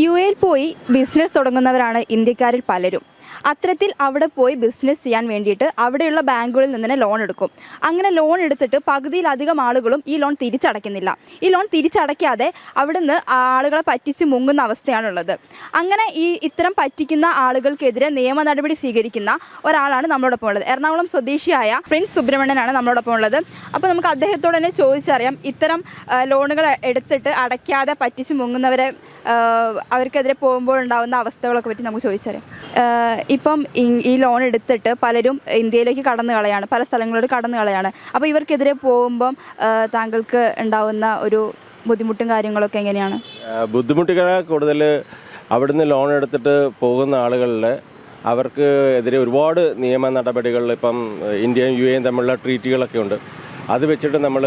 യുഎയിൽ പോയി ബിസിനസ് തുടങ്ങുന്നവരാണ് ഇന്ത്യക്കാരിൽ പലരും. അത്തരത്തിൽ അവിടെ പോയി ബിസിനസ് ചെയ്യാൻ വേണ്ടിയിട്ട് അവിടെയുള്ള ബാങ്കുകളിൽ നിന്ന് തന്നെ ലോൺ എടുക്കും. അങ്ങനെ ലോൺ എടുത്തിട്ട് പകുതിയിലധികം ആളുകളും ഈ ലോൺ തിരിച്ചടയ്ക്കുന്നില്ല. ഈ ലോൺ തിരിച്ചടയ്ക്കാതെ അവിടുന്ന് ആളുകളെ പറ്റിച്ച് മുങ്ങുന്ന അവസ്ഥയാണുള്ളത്. അങ്ങനെ ഇത്തരം പറ്റിക്കുന്ന ആളുകൾക്കെതിരെ നിയമ നടപടി സ്വീകരിക്കുന്ന ഒരാളാണ് നമ്മളോടൊപ്പം ഉള്ളത്. എറണാകുളം സ്വദേശിയായ പ്രിൻസ് സുബ്രഹ്മണ്യനാണ് നമ്മളോടൊപ്പം ഉള്ളത്. അപ്പോൾ നമുക്ക് അദ്ദേഹത്തോട് തന്നെ ചോദിച്ചറിയാം, ഇത്തരം ലോണുകൾ എടുത്തിട്ട് അടയ്ക്കാതെ പറ്റിച്ച് മുങ്ങുന്നവരെ അവർക്കെതിരെ പോകുമ്പോഴുണ്ടാകുന്ന അവസ്ഥകളൊക്കെ പറ്റി നമുക്ക് ചോദിച്ചറിയാം. ഇപ്പം ഈ ലോൺ എടുത്തിട്ട് പലരും ഇന്ത്യയിലേക്ക് കടന്നു കളയാണ്, പല സ്ഥലങ്ങളിലോട്ട് കടന്നു കളയാണ്. അപ്പോൾ ഇവർക്കെതിരെ പോകുമ്പം താങ്കൾക്ക് ഉണ്ടാകുന്ന ഒരു ബുദ്ധിമുട്ടും കാര്യങ്ങളൊക്കെ എങ്ങനെയാണ്? ബുദ്ധിമുട്ടുകൾ കൂടുതൽ അവിടുന്ന് ലോൺ എടുത്തിട്ട് പോകുന്ന ആളുകളിൽ അവർക്ക് എതിരെ ഒരുപാട് നിയമ നടപടികൾ, ഇപ്പം ഇന്ത്യയും യു എയും തമ്മിലുള്ള ട്രീറ്റികളൊക്കെ ഉണ്ട്. അത് വെച്ചിട്ട് നമ്മൾ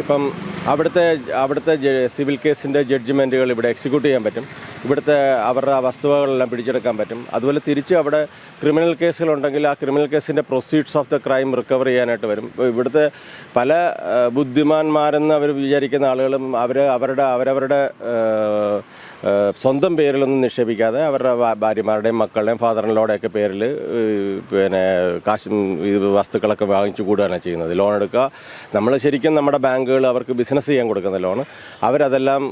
ഇപ്പം അവിടുത്തെ സിവിൽ കേസിൻ്റെ ജഡ്ജ്മെൻറ്റുകൾ ഇവിടെ എക്സിക്യൂട്ട് ചെയ്യാൻ പറ്റും. ഇവിടുത്തെ അവരുടെ വസ്തുവകളെല്ലാം പിടിച്ചെടുക്കാൻ പറ്റും. അതുപോലെ തിരിച്ച് അവിടെ ക്രിമിനൽ കേസുകളുണ്ടെങ്കിൽ ആ ക്രിമിനൽ കേസിൻ്റെ proceeds of the crime recover ചെയ്യാനായിട്ട് വരും. ഇവിടുത്തെ പല ബുദ്ധിമാന്മാരെന്ന് അവർ വിചാരിക്കുന്ന ആളുകളും അവരവരുടെ സ്വന്തം പേരിലൊന്നും നിക്ഷേപിക്കാതെ അവരുടെ ഭാര്യമാരുടെയും മക്കളുടെയും ഫാദറിനോടെയൊക്കെ പേരിൽ കാശും വസ്തുക്കളൊക്കെ വാങ്ങിച്ചു കൂടുകയാണ് ചെയ്യുന്നത്. ലോൺ എടുക്കുക, നമ്മൾ ശരിക്കും നമ്മുടെ ബാങ്കുകൾ അവർക്ക് ബിസിനസ് ചെയ്യാൻ കൊടുക്കുന്ന ലോൺ അവരതെല്ലാം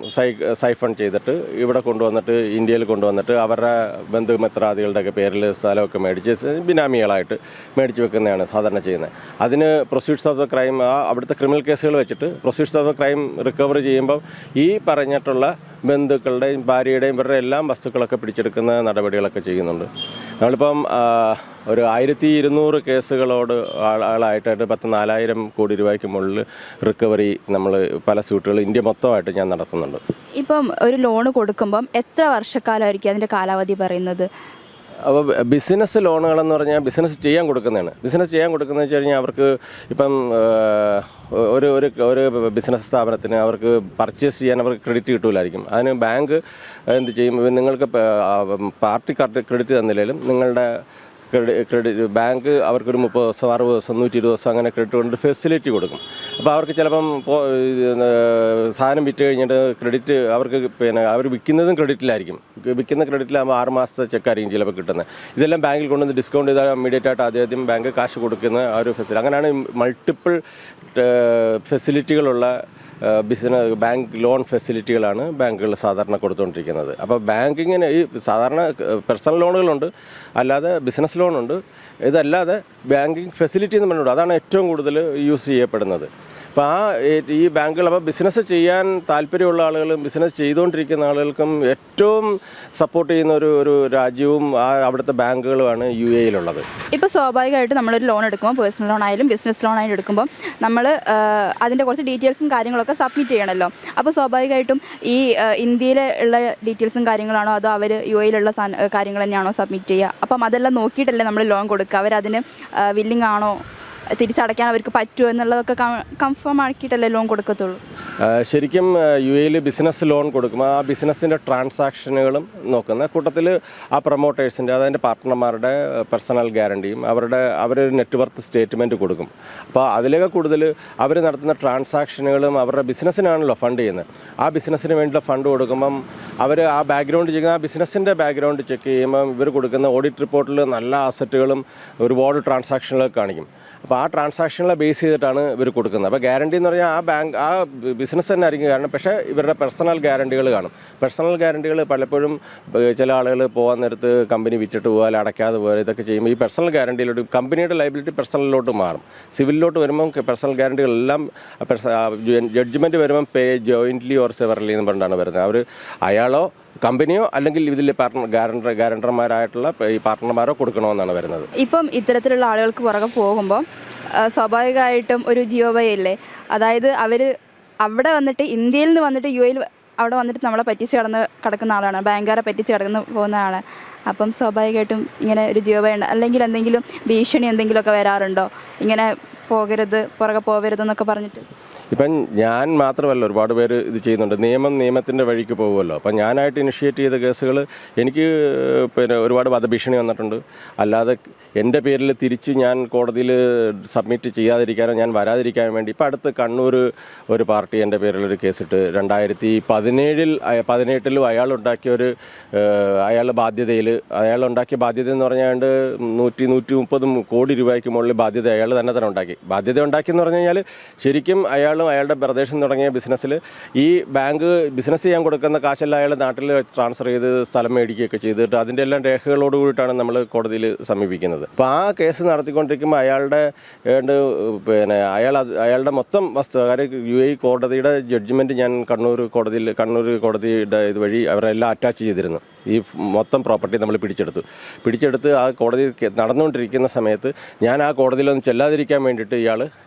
സൈഫൺ ചെയ്തിട്ട് ഇവിടെ കൊണ്ടുവന്നിട്ട് ഇന്ത്യയിൽ കൊണ്ടുവന്നിട്ട് അവരുടെ ബന്ധുമിത്രാദികളുടെയൊക്കെ പേരിൽ സ്ഥലമൊക്കെ മേടിച്ച് ബിനാമികളായിട്ട് മേടിച്ച് വെക്കുന്നതാണ് സാധാരണ ചെയ്യുന്നത്. അതിന് പ്രൊസീഡ്സ് ഓഫ് ദ ക്രൈം അവിടുത്തെ ക്രിമിനൽ കേസുകൾ വെച്ചിട്ട് proceeds of the crime recover ചെയ്യുമ്പം ഈ പറഞ്ഞിട്ടുള്ള ബന്ധുക്കളുടെയും ഭാര്യയുടെയും ഇവരുടെ എല്ലാം വസ്തുക്കളൊക്കെ പിടിച്ചെടുക്കുന്ന നടപടികളൊക്കെ ചെയ്യുന്നുണ്ട്. നമ്മളിപ്പം ഒരു 1200 കേസുകളോട് ആളായിട്ട് 4,000 കോടി രൂപയ്ക്ക് മുകളിൽ റിക്കവറി നമ്മൾ പല സ്യൂട്ടുകൾ ഇന്ത്യ മൊത്തമായിട്ട് ഞാൻ നടത്തുന്നുണ്ട്. ഇപ്പം ഒരു ലോണ് കൊടുക്കുമ്പം എത്ര വർഷക്കാലമായിരിക്കും അതിൻ്റെ കാലാവധി പറയുന്നത്? അപ്പോൾ ബിസിനസ് ലോണുകളെന്ന് പറഞ്ഞാൽ ബിസിനസ് ചെയ്യാൻ കൊടുക്കുന്നതാണ്. ബിസിനസ് ചെയ്യാൻ കൊടുക്കുന്നത് വെച്ച് കഴിഞ്ഞാൽ അവർക്ക് ഇപ്പം ഒരു ബിസിനസ് സ്ഥാപനത്തിന് അവർക്ക് പർച്ചേസ് ചെയ്യാൻ അവർക്ക് ക്രെഡിറ്റ് കിട്ടൂലായിരിക്കും. അതിന് ബാങ്ക് എന്ത് ചെയ്യും, നിങ്ങൾക്ക് പാർട്ടി ക്രെഡിറ്റ് തന്നില്ലെങ്കിലും നിങ്ങളുടെ ക്രെഡിറ്റ് ബാങ്ക് അവർക്കൊരു 30 ദിവസം 60 ദിവസം 120 ദിവസം അങ്ങനെ ക്രെഡിറ്റ് കൊണ്ട് ഫെസിലിറ്റി കൊടുക്കും. അപ്പോൾ അവർക്ക് ചിലപ്പം സാധനം വിറ്റ് കഴിഞ്ഞിട്ട് ക്രെഡിറ്റ് അവർക്ക് അവർ വിൽക്കുന്നതും ക്രെഡിറ്റിലായിരിക്കും. വിൽക്കുന്ന ക്രെഡിറ്റിലാകുമ്പോൾ 6 മാസത്തെ ചെക്കായിരിക്കും ചിലപ്പോൾ കിട്ടുന്നത്. ഇതെല്ലാം ബാങ്കിൽ കൊണ്ടുവന്ന് ഡിസ്കൗണ്ട് ചെയ്താൽ ഇമ്മീഡിയറ്റ് ആയിട്ട് ആദ്യം ബാങ്ക് കാശ് കൊടുക്കുന്ന ആ ഒരു ഫെസിലിറ്റി. അങ്ങനെയാണ് മൾട്ടിപ്പിൾ ഫെസിലിറ്റികളുള്ള ബിസിനസ് ബാങ്ക് ലോൺ ഫെസിലിറ്റികളാണ് ബാങ്കുകൾ സാധാരണ കൊടുത്തുകൊണ്ടിരിക്കുന്നത്. അപ്പോൾ ബാങ്കിങ്ങിന് ഈ സാധാരണ പേഴ്സണൽ ലോണുകളുണ്ട്, അല്ലാതെ ബിസിനസ് ലോണുണ്ട്. ഇതല്ലാതെ ബാങ്കിങ് ഫെസിലിറ്റി എന്ന് പറഞ്ഞുകൊണ്ട് അതാണ് ഏറ്റവും കൂടുതൽ യൂസ് ചെയ്യപ്പെടുന്നത്. അപ്പോൾ ഈ ബാങ്കുകൾ അപ്പോൾ ബിസിനസ് ചെയ്യാൻ താല്പര്യമുള്ള ആളുകളും ബിസിനസ് ചെയ്തുകൊണ്ടിരിക്കുന്ന ആളുകൾക്കും ഏറ്റവും സപ്പോർട്ട് ചെയ്യുന്ന ഒരു രാജ്യവും അവിടുത്തെ ബാങ്കുകളുമാണ് യു എയിലുള്ളത്. ഇപ്പോൾ സ്വാഭാവികമായിട്ട് നമ്മളൊരു ലോൺ എടുക്കുമ്പോൾ പേഴ്സണൽ ലോൺ ആയാലും ബിസിനസ് ലോൺ ആയാലും എടുക്കുമ്പോൾ നമ്മൾ അതിൻ്റെ കുറച്ച് ഡീറ്റെയിൽസും കാര്യങ്ങളൊക്കെ സബ്മിറ്റ് ചെയ്യണമല്ലോ. അപ്പോൾ സ്വാഭാവികമായിട്ടും ഈ ഇന്ത്യയിലുള്ള ഡീറ്റെയിൽസും കാര്യങ്ങളാണോ അതോ അവർ യു എയിലുള്ള കാര്യങ്ങൾ തന്നെയാണോ സബ്മിറ്റ് ചെയ്യുക? അപ്പം അതെല്ലാം നോക്കിയിട്ടല്ലേ നമ്മൾ ലോൺ കൊടുക്കുക. അവരതിന് വില്ലിങ് ആണോ, തിരിച്ചടയ്ക്കാൻ അവർക്ക് പറ്റുമോ എന്നുള്ളതൊക്കെ കൺഫേം ആക്കിയിട്ടല്ലേ ലോൺ കൊടുക്കത്തുള്ളൂ. ശരിക്കും യു എയിൽ ബിസിനസ് ലോൺ കൊടുക്കുമ്പോൾ ആ ബിസിനസ്സിൻ്റെ ട്രാൻസാക്ഷനുകളും നോക്കുന്ന കൂട്ടത്തിൽ ആ പ്രൊമോട്ടേഴ്സിൻ്റെ അതായത് പാർട്ട്ണർമാരുടെ പേഴ്സണൽ ഗ്യാരണ്ടിയും അവരൊരു നെറ്റ്വർക്ക് സ്റ്റേറ്റ്മെൻറ്റ് കൊടുക്കും. അപ്പോൾ അതിലേക്ക് കൂടുതൽ അവർ നടത്തുന്ന ട്രാൻസാക്ഷനുകളും അവരുടെ ബിസിനസ്സിനാണല്ലോ ഫണ്ട് ചെയ്യുന്നത്. ആ ബിസിനസ്സിന് വേണ്ടിയുള്ള ഫണ്ട് കൊടുക്കുമ്പം അവർ ആ ബാക്ക്ഗ്രൗണ്ട് ചെയ്യുന്ന ആ ബിസിനസ്സിൻ്റെ ബാക്ക്ഗ്രൗണ്ട് ചെക്ക് ചെയ്യുമ്പം ഇവർ കൊടുക്കുന്ന ഓഡിറ്റ് റിപ്പോർട്ടിൽ നല്ല അസറ്റുകളും ഒരുപാട് ട്രാൻസാക്ഷനുകളൊക്കെ കാണിക്കും. അപ്പോൾ ആ ട്രാൻസാക്ഷനുകളെ ബേസ് ചെയ്തിട്ടാണ് ഇവർ കൊടുക്കുന്നത്. അപ്പോൾ ഗ്യാരണ്ടി എന്ന് പറഞ്ഞാൽ ആ ബിസിനസ് തന്നെ ആയിരിക്കും കാരണം. പക്ഷേ ഇവരുടെ പേഴ്സണൽ ഗ്യാരണ്ടികൾ കാണും. പേഴ്സണൽ ഗ്യാരണ്ടികൾ പലപ്പോഴും ചില ആളുകൾ പോകാൻ നേരത്ത് കമ്പനി വിറ്റിട്ട് പോകാൻ അടയ്ക്കാതെ പോകാൻ ഇതൊക്കെ ചെയ്യുമ്പോൾ ഈ പേഴ്സണൽ ഗ്യാരണ്ടിയിലോട്ട് കമ്പനിയുടെ ലൈബിലിറ്റി പേഴ്സണലിലോട്ട് മാറും. സിവിലിലോട്ട് വരുമ്പം പേഴ്സണൽ ഗ്യാരണ്ടികളെല്ലാം ജഡ്ജ്മെൻറ്റ് വരുമ്പം പേ ജോയിൻ്റ്ലി ഓർ സെവറലി എന്ന് പറഞ്ഞിട്ടാണ് വരുന്നത്. അയാളോ കമ്പനിയോ അല്ലെങ്കിൽ ഇതിലെ ഗ്യാരണ്ടർമാരായിട്ടുള്ള ഈ പാർട്ട്ണർമാരോ കൊടുക്കണമെന്നാണ് വരുന്നത്. ഇപ്പം ഇത്തരത്തിലുള്ള ആളുകൾക്ക് പുറകെ പോകുമ്പോൾ സ്വാഭാവികമായിട്ടും ഒരു ജിയോബയില്ലേ, അതായത് അവർ അവിടെ വന്നിട്ട് ഇന്ത്യയിൽ നിന്ന് വന്നിട്ട് യു എയിൽ അവിടെ വന്നിട്ട് നമ്മളെ പറ്റിച്ച് കിടക്കുന്ന ആളാണ്, ബാങ്കുകാരെ പറ്റിച്ച് പോകുന്ന ആളാണ്. അപ്പം സ്വാഭാവികമായിട്ടും ഇങ്ങനെ ഒരു ജിയോബൈ ഉണ്ട്, അല്ലെങ്കിൽ എന്തെങ്കിലും ഭീഷണി എന്തെങ്കിലുമൊക്കെ വരാറുണ്ടോ, ഇങ്ങനെ പുറകെ പോകരുതെന്നൊക്കെ പറഞ്ഞിട്ട്? ഇപ്പം ഞാൻ മാത്രമല്ല, ഒരുപാട് പേര് ഇത് ചെയ്യുന്നുണ്ട്. നിയമത്തിൻ്റെ വഴിക്ക് പോകുമല്ലോ. അപ്പം ഞാനായിട്ട് ഇനിഷ്യേറ്റ് ചെയ്ത കേസുകൾ എനിക്ക് ഒരുപാട് വധഭീഷണി വന്നിട്ടുണ്ട്. അല്ലാതെ എൻ്റെ പേരിൽ തിരിച്ച് ഞാൻ കോടതിയിൽ സബ്മിറ്റ് ചെയ്യാതിരിക്കാനോ ഞാൻ വരാതിരിക്കാൻ വേണ്ടി ഇപ്പം അടുത്ത് കണ്ണൂർ ഒരു പാർട്ടി എൻ്റെ പേരിലൊരു കേസിട്ട് 2018 അയാളുണ്ടാക്കിയ ബാധ്യത എന്ന് പറഞ്ഞാൽ 130 കോടി രൂപയ്ക്ക് മുകളിൽ ബാധ്യത അയാൾ തന്നെ ഉണ്ടാക്കി. ബാധ്യത ഉണ്ടാക്കിയെന്ന് പറഞ്ഞു കഴിഞ്ഞാൽ ശരിക്കും അയാളുടെ പ്രദേശം തുടങ്ങിയ ബിസിനസ്സിൽ ഈ ബാങ്ക് ബിസിനസ് ചെയ്യാൻ കൊടുക്കുന്ന കാശെല്ലാം അയാൾ നാട്ടിൽ ട്രാൻസ്ഫർ ചെയ്ത് സ്ഥലം മേടിക്കുകയൊക്കെ ചെയ്തിട്ട് അതിൻ്റെ എല്ലാം രേഖകളോട് കൂടിയിട്ടാണ് നമ്മൾ കോടതിയിൽ സമീപിക്കുന്നത്. അപ്പോൾ ആ കേസ് നടത്തിക്കൊണ്ടിരിക്കുമ്പോൾ അയാളുടെ മൊത്തം കാര്യം UAE കോടതിയുടെ ജഡ്ജ്മെൻറ്റ് ഞാൻ കണ്ണൂർ കോടതിയുടെ ഇതുവഴി അവരെല്ലാം അറ്റാച്ച് ചെയ്തിരുന്നു. ഈ മൊത്തം പ്രോപ്പർട്ടി നമ്മൾ പിടിച്ചെടുത്ത് ആ കോടതി നടന്നുകൊണ്ടിരിക്കുന്ന സമയത്ത് ഞാൻ ആ കോടതിയിലൊന്നും ചെല്ലാതിരിക്കാൻ വേണ്ടിയിട്ട് ഇയാൾ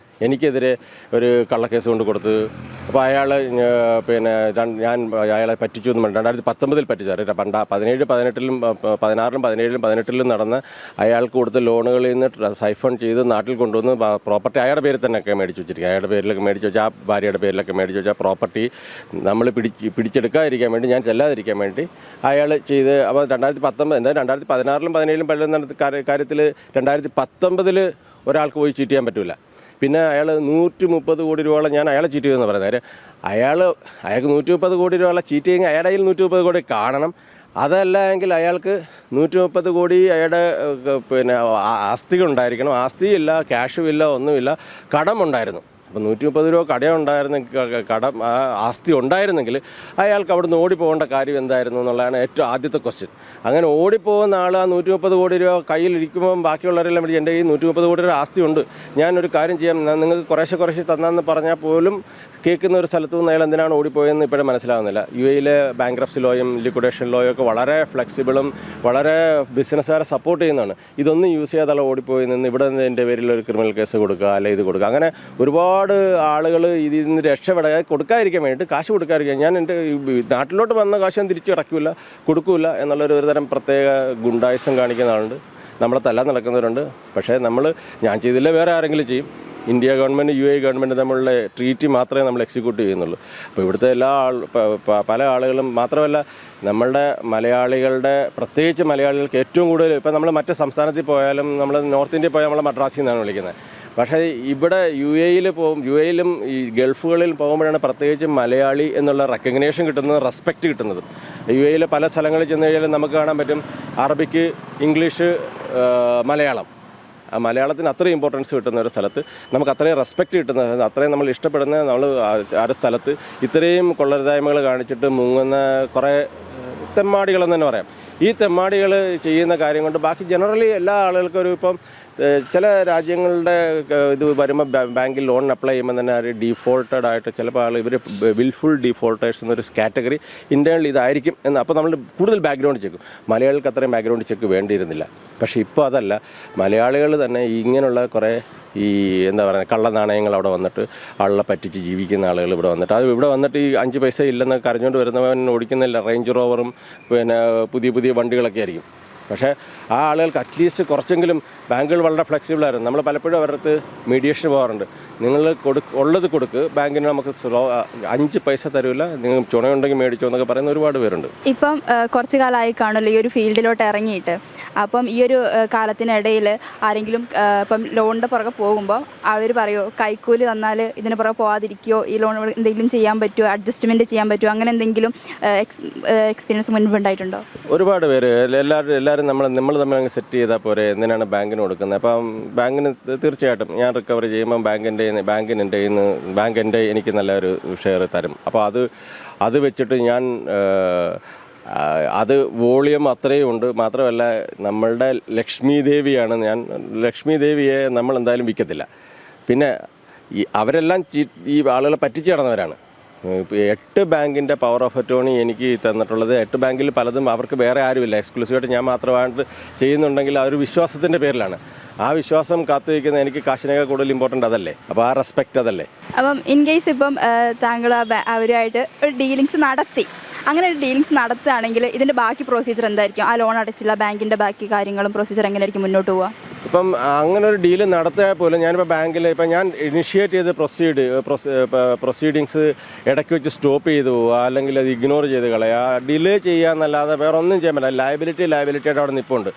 എനിക്കെതിരെ ഒരു കള്ളക്കേസ് കൊണ്ട് കൊടുത്ത്. അപ്പോൾ ഞാൻ അയാളെ പറ്റിച്ചു എന്ന് പറഞ്ഞു 2019 പറ്റിച്ചാറ്. 17, 18 നടന്ന അയാൾക്ക് കൊടുത്ത ലോണുകളിൽ നിന്ന് സൈഫൺ ചെയ്ത് നാട്ടിൽ കൊണ്ടുവന്ന് പ്രോപ്പർട്ടി അയാളുടെ പേരിൽ തന്നെയൊക്കെ മേടിച്ച് വെച്ചിരിക്കുക. അയാളുടെ പേരിലൊക്കെ മേടിച്ച് വെച്ചാൽ ആ ഭാര്യയുടെ പേരിലൊക്കെ മേടിച്ച് വെച്ചാൽ പ്രോപ്പർട്ടി നമ്മൾ പിടിച്ചെടുക്കാതിരിക്കാൻ വേണ്ടി, ഞാൻ ചെല്ലാതിരിക്കാൻ വേണ്ടി അയാൾ ചെയ്ത്. അപ്പോൾ 2016, 2017 പല കാര്യത്തിൽ 2019 ഒരാൾക്ക് പോയി ചീറ്റ് ചെയ്യാൻ പറ്റില്ല. പിന്നെ അയാൾ 130 കോടി രൂപയോളം ഞാൻ അയാളെ ചീറ്റ് ചെയ്തെന്ന് പറയുന്നത്. അയാൾക്ക് 130 കോടി രൂപയോളം ചീറ്റ് ചെയ്യുമെങ്കിൽ അയാളുടെ കയ്യിൽ 130 കോടി കാണണം. അതല്ല എങ്കിൽ അയാൾക്ക് 130 കോടി അയാളുടെ ആസ്തികളുണ്ടായിരിക്കണം. ആസ്തിയില്ല, ക്യാഷും ഇല്ല, ഒന്നുമില്ല, കടമുണ്ടായിരുന്നു. അപ്പോൾ 130 രൂപ ആസ്തി ഉണ്ടായിരുന്നെങ്കിൽ അയാൾക്ക് അവിടെ നിന്ന് ഓടിപ്പോകേണ്ട കാര്യം എന്തായിരുന്നു എന്നുള്ളതാണ് ഏറ്റവും ആദ്യത്തെ ക്വസ്റ്റ്യൻ. അങ്ങനെ ഓടിപ്പോകുന്ന ആൾ ആ 130 കോടി രൂപ കയ്യിലിരിക്കുമ്പം ബാക്കിയുള്ളവരെല്ലാം വിളിച്ച് എൻ്റെ കയ്യിൽ 130 കോടി രൂപ ആസ്തി ഉണ്ട്, ഞാനൊരു കാര്യം ചെയ്യാം, നിങ്ങൾക്ക് കുറേശ്ശെ തന്നാന്ന് പറഞ്ഞാൽ പോലും കേൾക്കുന്ന ഒരു സ്ഥലത്തു നിന്ന് അയാൾ എന്തിനാണ് ഓടിപ്പോയതെന്ന് ഇപ്പോഴും മനസ്സിലാവുന്നില്ല. UAE ബാങ്ക്രപ്സി ലോയും ലിക്വിഡേഷൻ ലോയും ഒക്കെ വളരെ ഫ്ലെക്സിബിളും വളരെ ബിസിനസ്സുകാരെ സപ്പോർട്ട് ചെയ്യുന്നതാണ്. ഇതൊന്നും യൂസ് ചെയ്യാതെ ഓടിപ്പോയി നിന്ന് ഇവിടെ നിന്ന് എൻ്റെ പേരിൽ ഒരു ക്രിമിനൽ കേസ് കൊടുക്കുക, അല്ലെങ്കിൽ ഇത് കൊടുക്കുക. അങ്ങനെ ഒരുപാട് ആളുകൾ ഇതിൽ നിന്ന് കൊടുക്കാതിരിക്കാൻ വേണ്ടിയിട്ട് കാശ് കൊടുക്കാതിരിക്കാൻ, ഞാൻ എൻ്റെ നാട്ടിലോട്ട് വന്ന കാശ് ഞാൻ തിരിച്ചു കൊടുക്കില്ല എന്നുള്ളൊരു തരം പ്രത്യേക ഗുണ്ടായുസം കാണിക്കുന്ന ആളുണ്ട്. നമ്മളെ തല്ലാൻ നടക്കുന്നവരുണ്ട്. പക്ഷേ ഞാൻ ചെയ്തില്ല, വേറെ ആരെങ്കിലും ചെയ്യും. ഇന്ത്യ ഗവൺമെൻറ് UAE ഗവൺമെൻറ് തമ്മിലുള്ള ട്രീറ്റ് മാത്രമേ നമ്മൾ എക്സിക്യൂട്ട് ചെയ്യുന്നുള്ളൂ. അപ്പോൾ ഇവിടുത്തെ പല ആളുകളും മാത്രമല്ല, നമ്മളുടെ മലയാളികളുടെ, പ്രത്യേകിച്ച് മലയാളികൾക്ക് ഏറ്റവും കൂടുതൽ, ഇപ്പോൾ നമ്മൾ മറ്റ് സംസ്ഥാനത്തിൽ പോയാലും, നമ്മൾ നോർത്ത് ഇന്ത്യയിൽ പോയാൽ നമ്മൾ മദ്രാസിൽ നിന്നാണ് വിളിക്കുന്നത്. പക്ഷേ ഇവിടെ UAE-യിലും ഈ ഗൾഫുകളിൽ പോകുമ്പോഴാണ് പ്രത്യേകിച്ച് മലയാളി എന്നുള്ള റെക്കഗ്നേഷൻ കിട്ടുന്നത്, റെസ്പെക്റ്റ് കിട്ടുന്നത്. UAE-യിലെ പല സ്ഥലങ്ങളിൽ ചെന്ന് കഴിഞ്ഞാൽ നമുക്ക് കാണാൻ പറ്റും അറബിക്ക്, ഇംഗ്ലീഷ്, മലയാളം. ആ മലയാളത്തിന് അത്രയും ഇമ്പോർട്ടൻസ് കിട്ടുന്ന ഒരു സ്ഥലത്ത്, നമുക്ക് അത്രയും റെസ്പെക്റ്റ് കിട്ടുന്ന, അത്രയും നമ്മൾ ഇഷ്ടപ്പെടുന്ന, ആ ഒരു സ്ഥലത്ത് ഇത്രയും കൊള്ളരുതായ്മകൾ കാണിച്ചിട്ട് മുങ്ങുന്ന കുറേ തെമ്മാടികളെന്ന് തന്നെ പറയാം. ഈ തെമ്മാടികൾ ചെയ്യുന്ന കാര്യം കൊണ്ട് ബാക്കി ജനറലി എല്ലാ ആളുകൾക്കും ഇപ്പം ചില രാജ്യങ്ങളുടെ ഇത് വരുമ്പോൾ ബാങ്കിൽ ലോൺ അപ്ലൈ ചെയ്യുമ്പോൾ തന്നെ ഒരു ഡീഫോൾട്ടഡ് ആയിട്ട് ചിലപ്പോൾ ഇവർ വിൽഫുൾ ഡീഫോൾട്ടേഴ്സ് എന്നൊരു കാറ്റഗറി ഇൻറ്റേണൽ ഇതായിരിക്കും എന്ന്. അപ്പോൾ നമ്മൾ കൂടുതൽ ബാക്ക്ഗ്രൗണ്ട് ചെക്കും. മലയാളികൾക്ക് അത്രയും ബാക്ക്ഗ്രൗണ്ട് ചെക്ക് വേണ്ടിയിരുന്നില്ല. പക്ഷേ ഇപ്പോൾ അതല്ല, മലയാളികൾ തന്നെ ഇങ്ങനെയുള്ള കുറേ കള്ളനാണയങ്ങൾ അവിടെ വന്നിട്ട് ആളെ പറ്റിച്ച് ജീവിക്കുന്ന ആളുകൾ ഇവിടെ വന്നിട്ട്, അത് ഇവിടെ വന്നിട്ട് ഈ 5 പൈസ ഇല്ലെന്ന് കരഞ്ഞുകൊണ്ട് വരുന്നവൻ ഓടിക്കുന്നില്ല റേഞ്ച് റോവറും പുതിയ വണ്ടികളൊക്കെ ആയിരിക്കും. പക്ഷേ ആ ആളുകൾക്ക് അറ്റ്ലീസ്റ്റ് കുറച്ചെങ്കിലും ബാങ്കുകൾ വളരെ ഫ്ലെക്സിബിളായിരുന്നു. നമ്മൾ പലപ്പോഴും അവരുടെ അടുത്ത് മീഡിയേഷൻ പോകാറുണ്ട്. നിങ്ങൾ ഉള്ളത് കൊടുക്ക്, ബാങ്കിന് നമുക്ക് 5 പൈസ തരില്ല, നിങ്ങൾ ചുണയുണ്ടെങ്കിൽ മേടിച്ചോ എന്നൊക്കെ പറയുന്ന ഒരുപാട് പേരുണ്ട്. ഇപ്പം കുറച്ച് കാലമായി കാണുമല്ലോ ഈ ഒരു ഫീൽഡിലോട്ട് ഇറങ്ങിയിട്ട്. അപ്പം ഈ ഒരു കാലത്തിനിടയിൽ ആരെങ്കിലും ഇപ്പം ലോണിൻ്റെ പുറകെ പോകുമ്പോൾ അവർ പറയുമോ കൈക്കൂലി തന്നാൽ ഇതിന് പുറകെ പോകാതിരിക്കുകയോ, ഈ ലോൺ എന്തെങ്കിലും ചെയ്യാൻ പറ്റുമോ, അഡ്ജസ്റ്റ്മെൻറ്റ് ചെയ്യാൻ പറ്റുമോ, അങ്ങനെ എന്തെങ്കിലും എക്സ്പീരിയൻസ് മുൻപ് ഉണ്ടായിട്ടുണ്ടോ? ഒരുപാട് പേര് എല്ലാവരും നമ്മൾ തമ്മിൽ അങ്ങ് സെറ്റ് ചെയ്താൽ പോരെ, എന്തിനാണ് ബാങ്കിന് കൊടുക്കുന്നത്? അപ്പം ബാങ്കിന് തീർച്ചയായിട്ടും ഞാൻ റിക്കവറി ചെയ്യുമ്പം ബാങ്ക് എനിക്ക് നല്ലൊരു ഷെയർ തരും. അപ്പോൾ അത് വെച്ചിട്ട് ഞാൻ അത് വോളിയം അത്രയും ഉണ്ട്. മാത്രമല്ല നമ്മളുടെ ലക്ഷ്മി ദേവിയാണ് ലക്ഷ്മി ദേവിയെ നമ്മൾ എന്തായാലും വിൽക്കത്തില്ല. പിന്നെ അവരെല്ലാം ഈ ആളുകളെ പറ്റിച്ച് നടന്നവരാണ്. 8 ബാങ്കിൻ്റെ പവർ ഓഫ് അറ്റോർണി എനിക്ക് തന്നിട്ടുള്ളത്. 8 ബാങ്കിൽ പലതും അവർക്ക് വേറെ ആരുമില്ല, എക്സ്ക്ലൂസീവായിട്ട് ഞാൻ മാത്രമായിട്ട് ചെയ്യുന്നുണ്ടെങ്കിൽ ആ ഒരു വിശ്വാസത്തിൻ്റെ പേരിലാണ്. ആ വിശ്വാസം കാത്തുവയ്ക്കുന്ന എനിക്ക് കാശിനേക്കാൾ കൂടുതൽ ഇമ്പോർട്ടൻ്റ് അതല്ലേ. അപ്പോൾ ആ റെസ്പെക്റ്റ് അതല്ലേ. അപ്പം ഇൻ കേസ് ഇപ്പം താങ്കൾ അവരുമായിട്ട് ഒരു ഡീലിങ്സ് നടത്തി, അങ്ങനെ ഒരു ഡീലിങ്സ് നടത്തുകയാണെങ്കിൽ ഇതിൻ്റെ ബാക്കി പ്രൊസീജിയർ എന്തായിരിക്കും? ആ ലോൺ അടച്ചില്ല ബാങ്കിൻ്റെ ബാക്കി കാര്യങ്ങളും പ്രൊസീജിയർ എങ്ങനെയായിരിക്കും മുന്നോട്ട് പോവുക? ഇപ്പം അങ്ങനെ ഒരു ഡീല് നടത്തിയാൽ പോലും ഞാനിപ്പോൾ ബാങ്കിൽ ഇപ്പം ഞാൻ ഇനിഷ്യേറ്റ് ചെയ്ത് പ്രൊസീഡിങ്സ് ഇടയ്ക്ക് വെച്ച് സ്റ്റോപ്പ് ചെയ്ത് പോവുക, അല്ലെങ്കിൽ അത് ഇഗ്നോർ ചെയ്ത് കളയുക, ഡിലേ ചെയ്യാന്നല്ലാതെ വേറെ ഒന്നും ചെയ്യാൻ പറ്റില്ല. ലയബിലിറ്റി ആയിട്ട് അവിടെ നിൽപ്പുണ്ട്.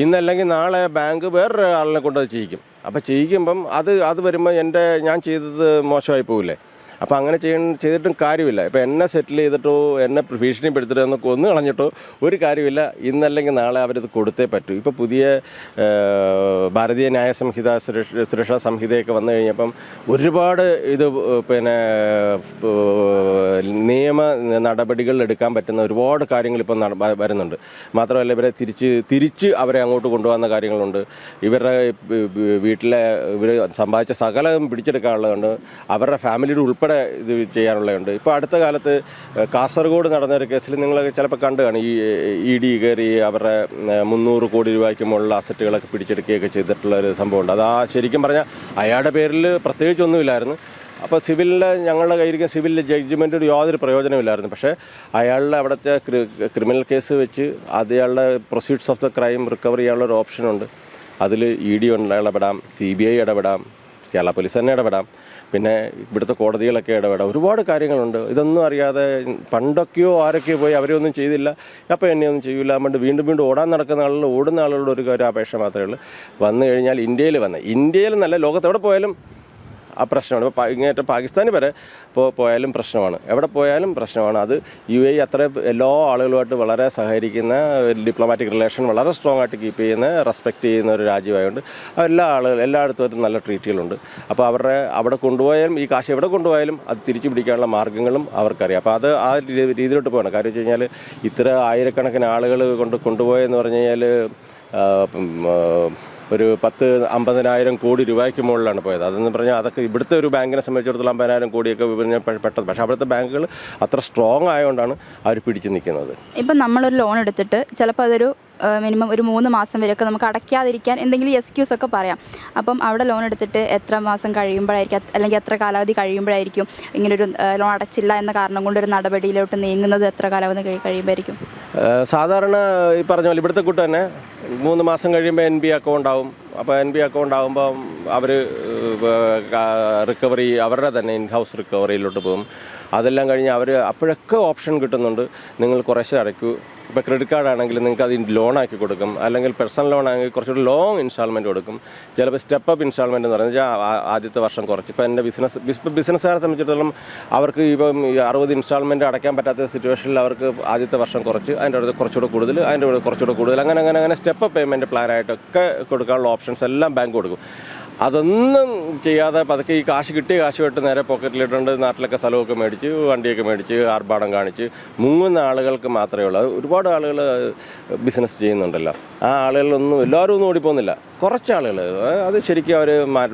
ഇന്നല്ലെങ്കിൽ നാളെ ബാങ്ക് വേറൊരു ആളിനെ കൊണ്ട് അത് ചെയ്യിക്കും. അപ്പോൾ ചെയ്യിക്കുമ്പം അത് വരുമ്പോൾ ഞാൻ ചെയ്തത് മോശമായി പോവില്ലേ? അപ്പോൾ അങ്ങനെ ചെയ്തിട്ടും കാര്യമില്ല. ഇപ്പോൾ എന്നെ സെറ്റിൽ ചെയ്തിട്ടോ എന്നെ ഭീഷണിപ്പെടുത്തിട്ടോ എന്നൊക്കെ ഒന്ന് കളഞ്ഞിട്ടോ ഒരു കാര്യമില്ല. ഇന്നല്ലെങ്കിൽ നാളെ അവരിത് കൊടുത്തേ പറ്റൂ. ഇപ്പോൾ പുതിയ ഭാരതീയ ന്യായ സംഹിത സുരക്ഷാ സംഹിതയൊക്കെ വന്നു കഴിഞ്ഞപ്പം ഒരുപാട് ഇത് പിന്നെ നിയമ നടപടികൾ എടുക്കാൻ പറ്റുന്ന ഒരുപാട് കാര്യങ്ങൾ ഇപ്പം വരുന്നുണ്ട്. മാത്രമല്ല ഇവരെ തിരിച്ച് അവരെ അങ്ങോട്ട് കൊണ്ടുപോകുന്ന കാര്യങ്ങളുണ്ട്. ഇവരുടെ വീട്ടിലെ ഇവർ സമ്പാദിച്ച സകലം പിടിച്ചെടുക്കാനുള്ളതുണ്ട്. അവരുടെ ഫാമിലിയുടെ ഉൾപ്പെടെ ഇത് ചെയ്യാനുള്ളതുണ്ട്. ഇപ്പോൾ അടുത്ത കാലത്ത് കാസർഗോഡ് നടന്നൊരു കേസിൽ നിങ്ങളൊക്കെ ചിലപ്പോൾ കണ്ടു കാണും. ഈ ED കയറി അവരുടെ 300 കോടി രൂപയ്ക്ക് മുകളിലുള്ള അസറ്റുകളൊക്കെ പിടിച്ചെടുക്കുകയൊക്കെ ചെയ്തിട്ടുള്ള ഒരു സംഭവമുണ്ട്. അത് ശരിക്കും പറഞ്ഞാൽ അയാളുടെ പേരിൽ പ്രത്യേകിച്ചൊന്നുമില്ലായിരുന്നു. അപ്പോൾ ഞങ്ങളുടെ കയ്യിരിക്കുന്ന സിവിൽ ജഡ്ജ്മെൻറ്റ് യാതൊരു പ്രയോജനമില്ലായിരുന്നു. പക്ഷേ അയാളുടെ അവിടുത്തെ ക്രിമിനൽ കേസ് വെച്ച് അയാളുടെ proceeds of the crime recover ചെയ്യാനുള്ള ഒരു ഓപ്ഷനുണ്ട്. അതിൽ ED ഇടപെടാം, CBI ഇടപെടാം, കേരള പോലീസ് തന്നെ ഇടപെടാം, പിന്നെ ഇവിടുത്തെ കോടതികളൊക്കെ ഇടപെടാം. ഒരുപാട് കാര്യങ്ങളുണ്ട്. ഇതൊന്നും അറിയാതെ പണ്ടൊക്കെയോ ആരൊക്കെയോ പോയി അവരെ ഒന്നും ചെയ്തില്ല, അപ്പോൾ എന്നെ ഒന്നും ചെയ്യില്ല അതുകൊണ്ട് വീണ്ടും ഓടാൻ നടക്കുന്ന ഓടുന്ന ആളുകളുടെ ഒരു അപേക്ഷ മാത്രമേ ഉള്ളൂ. വന്നു കഴിഞ്ഞാൽ ഇന്ത്യയിൽ നല്ല ലോകത്തെവിടെ പോയാലും ആ പ്രശ്നമാണ്. ഇപ്പോൾ ഇങ്ങേറ്റം പാകിസ്ഥാനിൽ വരെ പോയാലും പ്രശ്നമാണ്, എവിടെ പോയാലും പ്രശ്നമാണ്. അത് UAE അത്ര എല്ലാ ആളുകളുമായിട്ട് വളരെ സഹകരിക്കുന്ന, ഡിപ്ലോമാറ്റിക് റിലേഷൻ വളരെ സ്ട്രോങ് ആയിട്ട് കീപ്പ് ചെയ്യുന്ന, റെസ്പെക്റ്റ് ചെയ്യുന്ന ഒരു രാജ്യമായതുകൊണ്ട് എല്ലായിടത്തും നല്ല ട്രീറ്റുകളുണ്ട്. അപ്പോൾ അവിടെ കൊണ്ടുപോയാലും ഈ കാശ് എവിടെ കൊണ്ടുപോയാലും അത് തിരിച്ചു പിടിക്കാനുള്ള മാർഗ്ഗങ്ങളും അവർക്കറിയാം. അപ്പോൾ അത് ആ രീതിയിലോട്ട് പോകണം. കാര്യം വെച്ച് കഴിഞ്ഞാൽ ഇത്ര ആയിരക്കണക്കിന് ആളുകൾ കൊണ്ടുപോയെന്ന് പറഞ്ഞു കഴിഞ്ഞാൽ ഒരു 10-50,000 കോടി രൂപയ്ക്ക് മുകളിലാണ് പോയത്. അതെന്ന് പറഞ്ഞാൽ അതൊക്കെ ഇവിടുത്തെ ഒരു ബാങ്കിനെ സംബന്ധിച്ചിടത്തോളം 50,000 കോടിയൊക്കെ പെട്ടത്. പക്ഷേ അവിടുത്തെ ബാങ്കുകൾ അത്ര സ്ട്രോങ് ആയതുകൊണ്ടാണ് അവർ പിടിച്ചു നിൽക്കുന്നത്. ഇപ്പം നമ്മളൊരു ലോൺ എടുത്തിട്ട് ചിലപ്പോൾ അതൊരു മിനിമം ഒരു 3 മാസം വരെയൊക്കെ നമുക്ക് അടയ്ക്കാതിരിക്കാൻ എന്തെങ്കിലും എക്സ്ക്യൂസ് ഒക്കെ പറയാം. അപ്പം അവിടെ ലോൺ എടുത്തിട്ട് എത്ര മാസം കഴിയുമ്പോഴായിരിക്കും, അല്ലെങ്കിൽ എത്ര കാലാവധി കഴിയുമ്പോഴായിരിക്കും ഇങ്ങനൊരു ലോൺ അടച്ചില്ല എന്ന കാരണം കൊണ്ട് ഒരു നടപടിയിലോട്ട് നീങ്ങുന്നത്? എത്ര കാലാവധി കഴിയുമ്പോഴായിരിക്കും? സാധാരണ ഈ പറഞ്ഞ പോലെ ഇവിടുത്തെ കൂട്ട് തന്നെ 3 മാസം കഴിയുമ്പോൾ NB അക്കൗണ്ട് ആവും. അപ്പോൾ NB അക്കൗണ്ട് ആകുമ്പോൾ അവർ റിക്കവറി അവരുടെ തന്നെ ഇൻഹൗസ് റിക്കവറിയിലോട്ട് പോകും. അതെല്ലാം കഴിഞ്ഞ് അപ്പോഴൊക്കെ ഓപ്ഷൻ കിട്ടുന്നുണ്ട്. നിങ്ങൾ കുറേശ്ശെ അടയ്ക്കൂ. ഇപ്പോൾ ക്രെഡിറ്റ് കാർഡ് ആണെങ്കിൽ നിങ്ങൾക്ക് അത് ലോണാക്കി കൊടുക്കും, അല്ലെങ്കിൽ പേഴ്സണൽ ലോൺ ആണെങ്കിൽ കുറച്ചുകൂടി ലോങ് ഇൻസ്റ്റാൾമെൻറ്റ് കൊടുക്കും. ചിലപ്പോൾ സ്റ്റെപ്പ് അപ്പ് ഇൻസ്റ്റാൾമെൻറ്റ് എന്ന് പറഞ്ഞാൽ ആദ്യത്തെ വർഷം കുറച്ച്. ഇപ്പോൾ എൻ്റെ ബിസിനസ്സുകാരെ സംബന്ധിച്ചിടത്തോളം അവർക്ക് ഇപ്പം 60 ഇൻസ്റ്റാൾമെൻറ്റ് അടയ്ക്കാൻ പറ്റാത്ത സിറ്റുവേഷനിൽ അവർക്ക് ആദ്യത്തെ വർഷം കുറച്ച്, അതിൻ്റെ അടുത്ത് കുറച്ചുകൂടെ കൂടുതൽ അങ്ങനെ സ്റ്റെപ്പ് അപ്പ് പേയ്മെൻറ്റ് പ്ലാനായിട്ടൊക്കെ കൊടുക്കാനുള്ള ഓപ്ഷൻസ് എല്ലാം ബാങ്ക് കൊടുക്കും. അതൊന്നും ചെയ്യാതെ പതുക്കെ ഈ കിട്ടിയ കാശുമായിട്ട് നേരെ പോക്കറ്റിലിട്ടുണ്ട് നാട്ടിലൊക്കെ സ്ഥലമൊക്കെ മേടിച്ച്, വണ്ടിയൊക്കെ മേടിച്ച്, ആർഭാടം കാണിച്ച് മുങ്ങുന്ന ആളുകൾക്ക് മാത്രമേ ഉള്ളൂ. ഒരുപാട് ആളുകൾ ബിസിനസ് ചെയ്യുന്നുണ്ടല്ലോ. ആ ആളുകളൊന്നും എല്ലാവരും ഒന്നും ഓടിപ്പോകുന്നില്ല. കുറച്ച് ആളുകൾ അത് ശരിക്കും അവർ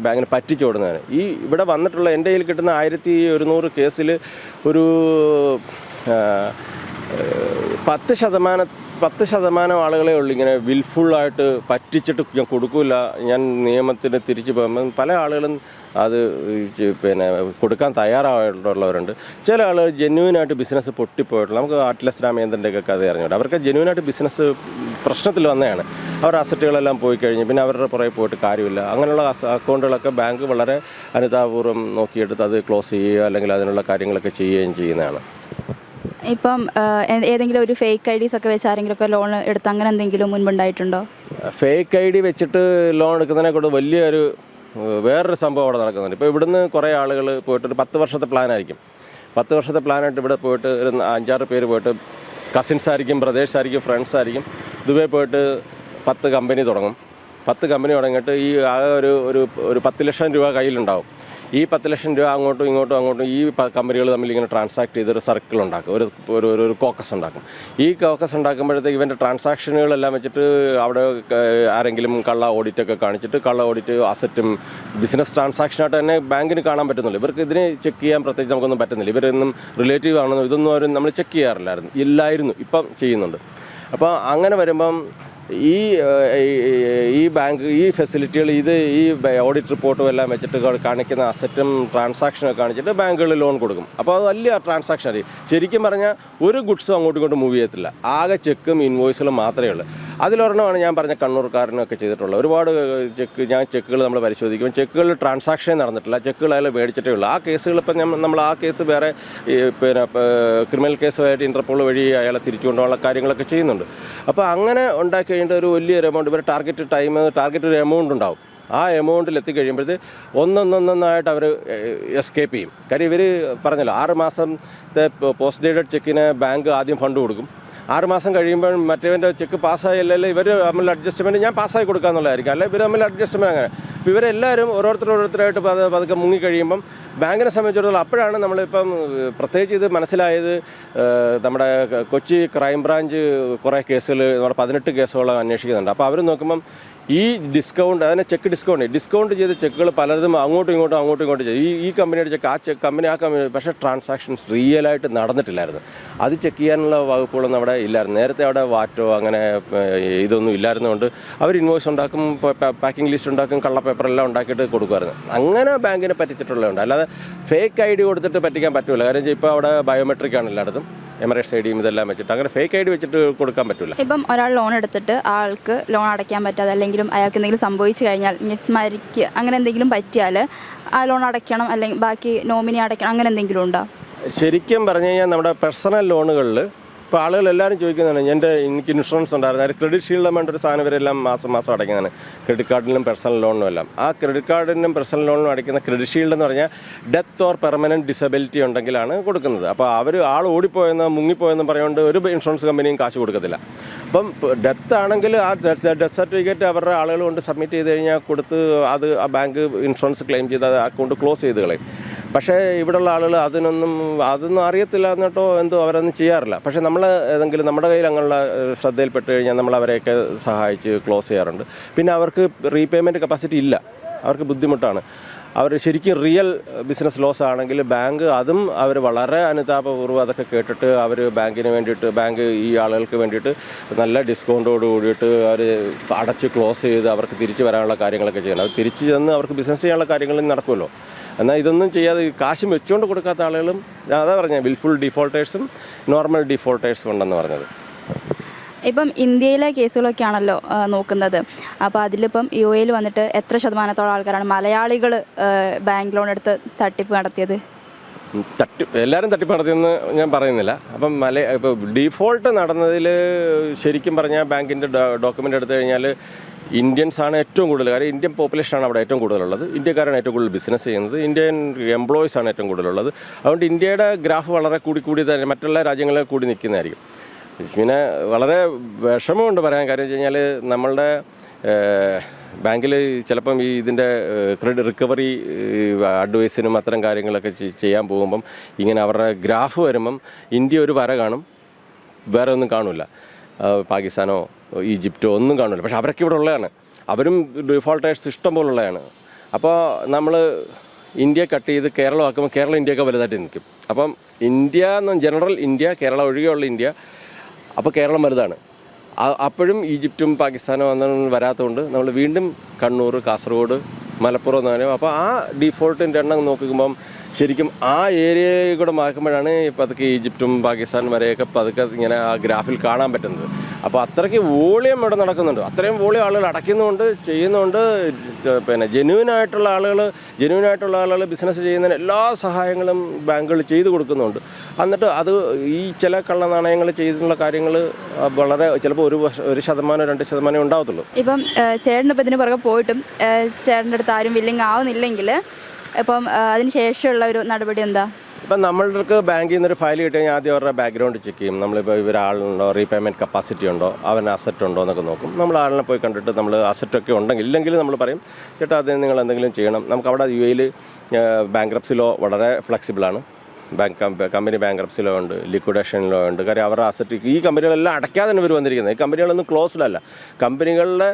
ബാങ്കിന് പറ്റിച്ചോടുന്നതാണ്. ഇവിടെ വന്നിട്ടുള്ള എൻ്റെ കയ്യിൽ കിട്ടുന്ന 1100 കേസിൽ ഒരു 10% ആളുകളെ ഉള്ളൂ ഇങ്ങനെ വിൽഫുള്ളായിട്ട് പറ്റിച്ചിട്ട് ഞാൻ കൊടുക്കില്ല, ഞാൻ നിയമത്തിന് തിരിച്ചു പോകുമ്പോൾ പല ആളുകളും അത് കൊടുക്കാൻ തയ്യാറായിട്ടുള്ളവരുണ്ട്. ചില ആളുകൾ ജെന്യൂനായിട്ട് ബിസിനസ് പൊട്ടിപ്പോയിട്ടുള്ള, നമുക്ക് അറ്റ്ലസ് രാമേന്ദ്രൻ്റെയൊക്കെ കഥ അറിഞ്ഞുകൊണ്ട് അവർക്ക് ജെന്യൂനായിട്ട് ബിസിനസ് പ്രശ്നത്തിൽ വന്നതാണ്. അവരുടെ അസറ്റുകളെല്ലാം പോയി കഴിഞ്ഞ് പിന്നെ അവരുടെ പുറകെ പോയിട്ട് കാര്യമില്ല. അങ്ങനെയുള്ള അക്കൗണ്ടുകളൊക്കെ ബാങ്ക് വളരെ അനുതാപൂർവ്വം നോക്കിയെടുത്ത് അത് ക്ലോസ് ചെയ്യുക, അല്ലെങ്കിൽ അതിനുള്ള കാര്യങ്ങളൊക്കെ ചെയ്യുകയും ചെയ്യുന്നതാണ്. ഇപ്പം ഏതെങ്കിലും ഒരു ഫേക്ക് IDs ഒക്കെ വെച്ച് ആരെങ്കിലുമൊക്കെ ലോൺ എടുത്ത് അങ്ങനെ എന്തെങ്കിലും മുൻപുണ്ടായിട്ടുണ്ടോ? ഫേക്ക് ID വെച്ചിട്ട് ലോൺ എടുക്കുന്നതിനെ കൊണ്ട് വേറൊരു സംഭവം അവിടെ നടക്കുന്നുണ്ട്. ഇപ്പോൾ ഇവിടുന്ന് കുറേ ആളുകൾ പോയിട്ട് ഒരു 10 വർഷത്തെ പ്ലാനായിരിക്കും. 10 വർഷത്തെ പ്ലാനായിട്ട് ഇവിടെ പോയിട്ട് ഒരു 5-6 പേര് പോയിട്ട്, കസിൻസ് ആയിരിക്കും, ബ്രദേഴ്സ് ആയിരിക്കും, ഫ്രണ്ട്സ് ആയിരിക്കും, ദുബായ് പോയിട്ട് 10 കമ്പനി തുടങ്ങും. 10 കമ്പനി തുടങ്ങിയിട്ട് ഈ ആകെ ഒരു 10 ലക്ഷം രൂപ കയ്യിലുണ്ടാവും. ഈ 10 ലക്ഷം രൂപ അങ്ങോട്ടും ഇങ്ങോട്ടും ഈ കമ്പനികൾ തമ്മിൽ ഇങ്ങനെ ട്രാൻസാക്ട് ചെയ്തൊരു സർക്കിൾ ഉണ്ടാക്കും, ഒരു കോക്കസ് ഉണ്ടാക്കും. ഈ കോക്കസ് ഉണ്ടാക്കുമ്പോഴത്തേക്ക് ഇവൻ്റെ ട്രാൻസാക്ഷനുകളെല്ലാം വെച്ചിട്ട് അവിടെ ആരെങ്കിലും കള്ള ഓഡിറ്റൊക്കെ കാണിച്ചിട്ട്, കള്ള ഓഡിറ്റ് അസറ്റും ബിസിനസ് ട്രാൻസാക്ഷനായിട്ട് തന്നെ ബാങ്കിന് കാണാൻ പറ്റുന്നില്ല. ഇവർക്ക് ഇതിനെ ചെക്ക് ചെയ്യാൻ പ്രത്യേകിച്ച് നമുക്കൊന്നും പറ്റുന്നില്ല. ഇവരൊന്നും റിലേറ്റീവ് ആണെന്നോ ഇതൊന്നും അവർ നമ്മൾ ചെക്ക് ചെയ്യാറില്ലായിരുന്നു. ഇപ്പം ചെയ്യുന്നുണ്ട്. അപ്പോൾ അങ്ങനെ വരുമ്പം ഈ ബാങ്ക് ഈ ഫെസിലിറ്റികൾ ഈ ഓഡിറ്റ് റിപ്പോർട്ടും എല്ലാം വെച്ചിട്ട് കാണിക്കുന്ന അസറ്റും ട്രാൻസാക്ഷനൊക്കെ കാണിച്ചിട്ട് ബാങ്കുകൾ ലോൺ കൊടുക്കും. അപ്പോൾ അത് വലിയ ട്രാൻസാക്ഷൻ ആയി. ശരിക്കും പറഞ്ഞാൽ ഒരു ഗുഡ്സും അങ്ങോട്ടും ഇങ്ങോട്ടും മൂവ് ചെയ്യത്തില്ല. ആകെ ചെക്കും ഇൻവോയ്സുകളും മാത്രമേ ഉള്ളൂ. അതിലൊരെണ്ണമാണ് ഞാൻ പറഞ്ഞ കണ്ണൂർക്കാരനൊക്കെ ചെയ്തിട്ടുള്ളത്. ഒരുപാട് ചെക്കുകൾ നമ്മൾ പരിശോധിക്കും. ചെക്കുകളിൽ ട്രാൻസാക്ഷൻ നടന്നിട്ടില്ല, ചെക്കുകൾ അയാൾ മേടിച്ചിട്ടേ ഉള്ളൂ. ആ കേസുകൾ ഇപ്പം നമ്മൾ ആ കേസ് വേറെ പിന്നെ ക്രിമിനൽ കേസുമായിട്ട് ഇൻ്റർപോൾ വഴി അയാളെ തിരിച്ചു കൊണ്ടുപോകാനുള്ള കാര്യങ്ങളൊക്കെ ചെയ്യുന്നുണ്ട്. അപ്പോൾ അങ്ങനെ ഉണ്ടാക്കി കഴിഞ്ഞിട്ട് ഒരു വലിയൊരു എമൗണ്ട്, ഇവർ ടാർഗറ്റ് ഒരു എമൗണ്ട് ഉണ്ടാവും. ആ എമൗണ്ടിൽ എത്തിക്കഴിയുമ്പോഴത്തെ ഒന്നൊന്നായിട്ട് അവർ എസ്കേപ്പ് ചെയ്യും. കാര്യം ഇവർ പറഞ്ഞല്ലോ 6 മാസത്തെ പോസ്റ്റ് ഡേറ്റഡ് ചെക്കിന് ബാങ്ക് ആദ്യം ഫണ്ട് കൊടുക്കും. 6 മാസം കഴിയുമ്പോൾ മറ്റേവൻ്റെ ചെക്ക് പാസ്സായില്ലല്ലോ, ഇവർ തമ്മിൽ അഡ്ജസ്റ്റ്മെൻറ്റ് ഞാൻ പാസ്സായി കൊടുക്കാമെന്നുള്ളതായിരിക്കും, അല്ല ഇവർ തമ്മിൽ അഡ്ജസ്റ്റ്മെൻറ്റ് അങ്ങനെ. അപ്പോൾ ഇവരെല്ലാവരും ഓരോരുത്തരായിട്ട് പതുക്കെ മുങ്ങിക്കഴിയുമ്പം ബാങ്കിനെ സംബന്ധിച്ചിടത്തോളം അപ്പോഴാണ് നമ്മളിപ്പം പ്രത്യേകിച്ച് ഇത് മനസ്സിലായത്. നമ്മുടെ കൊച്ചി ക്രൈംബ്രാഞ്ച് കുറേ കേസുകൾ, നമ്മുടെ 18 കേസുകളൊക്കെ അന്വേഷിക്കുന്നുണ്ട്. അപ്പോൾ അവർ നോക്കുമ്പം ഈ ഡിസ്കൗണ്ട്, അതിനെ ചെക്ക് ഡിസ്കൗണ്ട് ചെയ്ത ചെക്കുകൾ പലതും അങ്ങോട്ടും ഇങ്ങോട്ടും ചെയ്തു. ഈ കമ്പനിയുടെ ചെക്ക് ആ കമ്പനി, പക്ഷേ ട്രാൻസാക്ഷൻസ് റിയലായിട്ട് നടന്നിട്ടില്ലായിരുന്നു. അത് ചെക്ക് ചെയ്യാനുള്ള വകുപ്പുകളൊന്നും അവിടെ ഇല്ലായിരുന്നു. നേരത്തെ അവിടെ വാറ്റോ അങ്ങനെ ഇതൊന്നും ഇല്ലായിരുന്നുകൊണ്ട് അവർ ഇൻവോയ്സ് ഉണ്ടാക്കും, പാക്കിംഗ് ലിസ്റ്റ് ഉണ്ടാക്കും, കള്ളപ്പേപ്പറെല്ലാം ഉണ്ടാക്കിയിട്ട് കൊടുക്കുമായിരുന്നു. അങ്ങനെ ബാങ്കിനെ പറ്റിച്ചിട്ടുള്ളതുണ്ട്. അല്ലാതെ ഫേക്ക് ID കൊടുത്തിട്ട് പറ്റിക്കാൻ പറ്റില്ല. കാര്യം ഇപ്പോൾ അവിടെ ബയോമെട്രിക് ആണ് എല്ലായിടത്തും, എമറേറ്റ്സ് ID ഇതെല്ലാം വെച്ചിട്ട് അങ്ങനെ ഫേക്ക് ID വെച്ചിട്ട് കൊടുക്കാൻ പറ്റില്ല. ഇപ്പം ഒരാൾ ലോൺ എടുത്തിട്ട് ആൾക്ക് ലോൺ അടയ്ക്കാൻ പറ്റാതെ അല്ലെങ്കിലും അയാൾക്ക് എന്തെങ്കിലും സംഭവിച്ചു കഴിഞ്ഞാൽ, മരിക്കുക അങ്ങനെ എന്തെങ്കിലും പറ്റിയാൽ ആ ലോൺ അടയ്ക്കണം, അല്ലെങ്കിൽ ബാക്കി നോമിനി അടയ്ക്കണം, അങ്ങനെ എന്തെങ്കിലും ഉണ്ടോ? ശരിക്കും പറഞ്ഞു കഴിഞ്ഞാൽ നമ്മുടെ പേഴ്സണൽ ലോണുകളിൽ ഇപ്പോൾ ആളുകൾ എല്ലാവരും ചോദിക്കുന്നതാണ്, എനിക്ക് ഇൻഷുറൻസ് ഉണ്ടായിരുന്നു, അതിൽ ക്രെഡിറ്റ് ഷീൽഡ് എമൗണ്ട് ഒരു സാധനം ഇവരെല്ലാം മാസം അടയ്ക്കുന്നതാണ്. ക്രെഡിറ്റ് കാർഡിനും പേഴ്സണൽ ലോണിനും എല്ലാം. ആ ക്രെഡിറ്റ് കാർഡിനും പേഴ്സണൽ ലോണിനും അടയ്ക്കുന്ന ക്രെഡിറ്റ് ഷീൽഡ് എന്ന് പറഞ്ഞാൽ ഡെത്ത് ഓർ പെർമനൻറ്റ് ഡിസബിലിറ്റി ഉണ്ടെങ്കിലാണ് കൊടുക്കുന്നത്. അപ്പോൾ ആൾ ഓടിപ്പോയെന്ന് മുങ്ങിപ്പോയെന്ന് പറഞ്ഞുകൊണ്ട് ഒരു ഇൻഷുറൻസ് കമ്പനിയും കാശ് കൊടുക്കത്തില്ല. അപ്പം ഡെത്ത് ആണെങ്കിൽ ആ ഡെത്ത് സർട്ടിഫിക്കറ്റ് അവരുടെ ആളുകൾ കൊണ്ട് സബ്മിറ്റ് ചെയ്ത് കഴിഞ്ഞാൽ കൊടുത്ത് അത് ആ ബാങ്ക് ഇൻഷുറൻസ് ക്ലെയിം ചെയ്ത് അത് അക്കൗണ്ട് ക്ലോസ് ചെയ്ത് കളയും. പക്ഷേ ഇവിടെയുള്ള ആളുകൾ അതൊന്നും അറിയത്തില്ല എന്നിട്ടോ എന്തോ അവരൊന്നും ചെയ്യാറില്ല. പക്ഷേ നമ്മൾ ഏതെങ്കിലും നമ്മുടെ കയ്യിൽ അങ്ങനെയുള്ള ശ്രദ്ധയിൽപ്പെട്ട് കഴിഞ്ഞാൽ നമ്മൾ അവരെയൊക്കെ സഹായിച്ച് ക്ലോസ് ചെയ്യാറുണ്ട്. പിന്നെ അവർക്ക് റീപേയ്മെൻറ്റ് കപ്പാസിറ്റി ഇല്ല, അവർക്ക് ബുദ്ധിമുട്ടാണ്. അവർ ശരിക്കും റിയൽ ബിസിനസ് ലോസ് ആണെങ്കിൽ ബാങ്ക് അതും അവർ വളരെ അനുതാപപൂർവ്വം അതൊക്കെ കേട്ടിട്ട് അവർ ബാങ്കിന് വേണ്ടിയിട്ട്, ബാങ്ക് ഈ ആളുകൾക്ക് വേണ്ടിയിട്ട് നല്ല ഡിസ്കൗണ്ടോട് കൂടിയിട്ട് അവർ അടച്ച് ക്ലോസ് ചെയ്ത് അവർക്ക് തിരിച്ച് വരാനുള്ള കാര്യങ്ങളൊക്കെ ചെയ്യണം. അത് തിരിച്ച് ചെന്ന് അവർക്ക് ബിസിനസ് ചെയ്യാനുള്ള കാര്യങ്ങളും നടക്കുമല്ലോ. എന്നാൽ ഇതൊന്നും ചെയ്യാതെ കാശും വെച്ചുകൊണ്ട് കൊടുക്കാത്ത ആളുകളും, അതാ പറഞ്ഞത് വിൽഫുൾ ഡിഫോൾട്ടേഴ്സും നോർമൽ ഡിഫോൾട്ടേഴ്സും ഉണ്ടെന്ന് പറഞ്ഞത്. ഇപ്പം ഇന്ത്യയിലെ കേസുകളൊക്കെയാണല്ലോ നോക്കുന്നത്. അപ്പോൾ അതിലിപ്പം UAE വന്നിട്ട് എത്ര ശതമാനത്തോളം ആൾക്കാരാണ് മലയാളികൾ ബാങ്ക് ലോൺ എടുത്ത് തട്ടിപ്പ് നടത്തിയത്? എല്ലാവരും തട്ടിപ്പ് നടത്തിയെന്ന് ഞാൻ പറയുന്നില്ല. അപ്പം ഇപ്പോൾ ഡിഫോൾട്ട് നടന്നതിൽ ശരിക്കും പറഞ്ഞാൽ ബാങ്കിൻ്റെ ഡോക്യുമെൻ്റ് എടുത്തു കഴിഞ്ഞാൽ ഇന്ത്യൻസാണ് ഏറ്റവും കൂടുതൽ. കാര്യം ഇന്ത്യൻ പോപ്പുലേഷനാണ് അവിടെ ഏറ്റവും കൂടുതലുള്ളത്. ഇന്ത്യക്കാരാണ് ഏറ്റവും കൂടുതൽ ബിസിനസ് ചെയ്യുന്നത്. ഇന്ത്യൻ എംപ്ലോയീസാണ് ഏറ്റവും കൂടുതലുള്ളത്. അതുകൊണ്ട് ഇന്ത്യയുടെ ഗ്രാഫ് വളരെ കൂടി തന്നെ മറ്റുള്ള രാജ്യങ്ങളെ കൂടി നിൽക്കുന്നതായിരിക്കും. പിന്നെ വളരെ വിഷമമുണ്ട് പറയാൻ. കാര്യം വെച്ച് കഴിഞ്ഞാൽ നമ്മളുടെ ബാങ്കിൽ ചിലപ്പം ഇതിൻ്റെ ക്രെഡിറ്റ് റിക്കവറി അഡ്വൈസിനും അത്തരം കാര്യങ്ങളൊക്കെ ചെയ്യാൻ പോകുമ്പം ഇങ്ങനെ അവരുടെ ഗ്രാഫ് വരുമ്പം ഇന്ത്യ ഒരു വര കാണും, വേറെ ഒന്നും കാണില്ല. പാകിസ്ഥാനോ ഈജിപ്റ്റോ ഒന്നും കാണില്ല. പക്ഷേ അവരൊക്കെ ഇവിടെ ഉള്ളതാണ്, അവരും ഡിഫോൾട്ടേഴ്സ് ഇഷ്ടം പോലുള്ളതാണ്. അപ്പോൾ നമ്മൾ ഇന്ത്യ കട്ട് ചെയ്ത് കേരളം ആക്കുമ്പോൾ കേരളം ഇന്ത്യയൊക്കെ വലുതായിട്ട് നിൽക്കും. അപ്പം ഇന്ത്യ എന്ന് ജനറൽ ഇന്ത്യ, കേരളം ഒഴികെയുള്ള ഇന്ത്യ, അപ്പോൾ കേരളം വലുതാണ്. അപ്പോഴും ഈജിപ്റ്റും പാകിസ്ഥാനോ ഒന്നും വരാത്തതുകൊണ്ട് നമ്മൾ വീണ്ടും കണ്ണൂർ, കാസർഗോഡ്, മലപ്പുറം എന്ന് പറയുമ്പോൾ അപ്പോൾ ആ ഡിഫോൾട്ടിൻ്റെ എണ്ണം നോക്കുമ്പം ശരിക്കും ആ ഏരിയയിൽ കൂടെ മാറ്റുമ്പോഴാണ് പതുക്കെ ഈജിപ്റ്റും പാകിസ്ഥാനും വരെയൊക്കെ പതുക്കെ ഇങ്ങനെ ആ ഗ്രാഫിൽ കാണാൻ പറ്റുന്നത്. അപ്പോൾ അത്രയ്ക്ക് വോളിയം ഇവിടെ നടക്കുന്നുണ്ട്. അത്രയും വോളിയം ആളുകൾ അടയ്ക്കുന്നുണ്ട്, ചെയ്യുന്നുണ്ട്. പിന്നെ ജെന്യൂനായിട്ടുള്ള ആളുകൾ ബിസിനസ് ചെയ്യുന്നതിന് എല്ലാ സഹായങ്ങളും ബാങ്കുകൾ ചെയ്തു കൊടുക്കുന്നുണ്ട്. എന്നിട്ട് അത് ഈ ചില കള്ളനാണയങ്ങൾ ചെയ്തിട്ടുള്ള കാര്യങ്ങൾ വളരെ ചിലപ്പോൾ 1% 2% ഉണ്ടാവത്തുള്ളൂ. ഇപ്പം ചേട്ടനിപ്പോൾ ഇതിന് പുറകെ പോയിട്ടും ചേട്ടൻ്റെ അടുത്ത് ആരും വില്ലിങ് ആവുന്നില്ലെങ്കിൽ ഇപ്പം അതിന് ശേഷമുള്ള ഒരു നടപടി എന്താ? ഇപ്പം നമ്മൾക്ക് ബാങ്കിൽ നിന്നൊരു ഫയൽ കിട്ടി കഴിഞ്ഞാൽ ആദ്യം അവരുടെ ബാക്ക്ഗ്രൗണ്ട് ചെക്ക് ചെയ്യും. നമ്മളിപ്പോൾ ഇവരാളുണ്ടോ, റീപേയ്മെൻറ്റ് കപ്പാസിറ്റി ഉണ്ടോ, അവന് അസറ്റ് ഉണ്ടോ എന്നൊക്കെ നോക്കും. നമ്മൾ ആളിനെ പോയി കണ്ടിട്ട് നമ്മൾ അസറ്റൊക്കെ ഉണ്ടെങ്കിൽ, ഇല്ലെങ്കിൽ നമ്മൾ പറയും ചേട്ടാ അതിന് നിങ്ങൾ എന്തെങ്കിലും ചെയ്യണം. നമുക്ക് അവിടെ UAE ബാങ്ക്രപ്സി ലോ വളരെ ഫ്ലെക്സിബിളാണ്. കമ്പനി ബാങ്ക്രപ്സി ലോ ഉണ്ട്, ലിക്വിഡേഷൻ ലോ ഉണ്ട്. കാര്യം അവരുടെ അസറ്റ് ഈ കമ്പനികളെല്ലാം അടയ്ക്കാതെ തന്നെ ഇവർ വന്നിരിക്കുന്നത്. ഈ കമ്പനികളൊന്നും ക്ലോസ്ഡല്ല. കമ്പനികളുടെ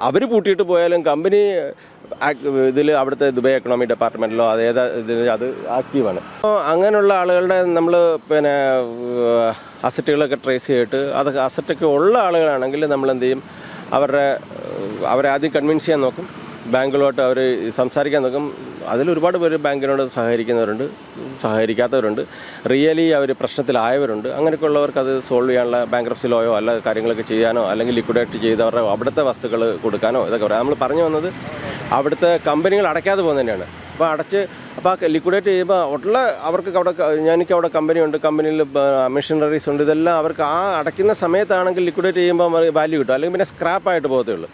അവർ പൂട്ടിയിട്ട് പോയാലും കമ്പനി ഇതിൽ അവിടുത്തെ ദുബായ് എക്കണോമി ഡിപ്പാർട്ട്മെൻറ്റിലോ അത് ആക്റ്റീവാണ്. അപ്പോൾ അങ്ങനെയുള്ള ആളുകളുടെ നമ്മൾ പിന്നെ അസറ്റുകളൊക്കെ ട്രേസ് ചെയ്തിട്ട് അതൊക്കെ അസറ്റൊക്കെ ഉള്ള ആളുകളാണെങ്കിൽ നമ്മൾ എന്ത് ചെയ്യും, അവരെ ആദ്യം കൺവിൻസ് ചെയ്യാൻ നോക്കും. ബാങ്കുകളോട്ട് അവർ സംസാരിക്കാൻ നോക്കും. അതിൽ ഒരുപാട് പേര് ബാങ്കിനോട് സഹകരിക്കുന്നവരുണ്ട്, സഹകരിക്കാത്തവരുണ്ട്, റിയലി അവർ പ്രശ്നത്തിലായവരുണ്ട്. അങ്ങനെയൊക്കെ ഉള്ളവർക്ക് അത് സോൾവ് ചെയ്യാനുള്ള ബാങ്ക്രപ്സി ലോയോ അല്ല കാര്യങ്ങളൊക്കെ ചെയ്യാനോ അല്ലെങ്കിൽ ലിക്വിഡേറ്റ് ചെയ്തവരുടെ അവിടുത്തെ വസ്തുക്കൾ കൊടുക്കാനോ ഇതൊക്കെ പറയാം. നമ്മൾ പറഞ്ഞു വന്നത് അവിടുത്തെ കമ്പനികൾ അടയ്ക്കാതെ പോകുന്നത് തന്നെയാണ്. അപ്പോൾ ആ ലിക്വിഡേറ്റ് ചെയ്യുമ്പോൾ ഉള്ള അവർക്ക് എനിക്ക് അവിടെ കമ്പനിയുണ്ട്, കമ്പനിയിൽ മെഷീനറീസ് ഉണ്ട്, ഇതെല്ലാം അവർക്ക് ആ അടയ്ക്കുന്ന സമയത്താണെങ്കിൽ ലിക്വിഡേറ്റ് ചെയ്യുമ്പോൾ വാല്യൂ കിട്ടും, അല്ലെങ്കിൽ പിന്നെ സ്ക്രാപ്പായിട്ട് പോകത്തേ ഉള്ളൂ.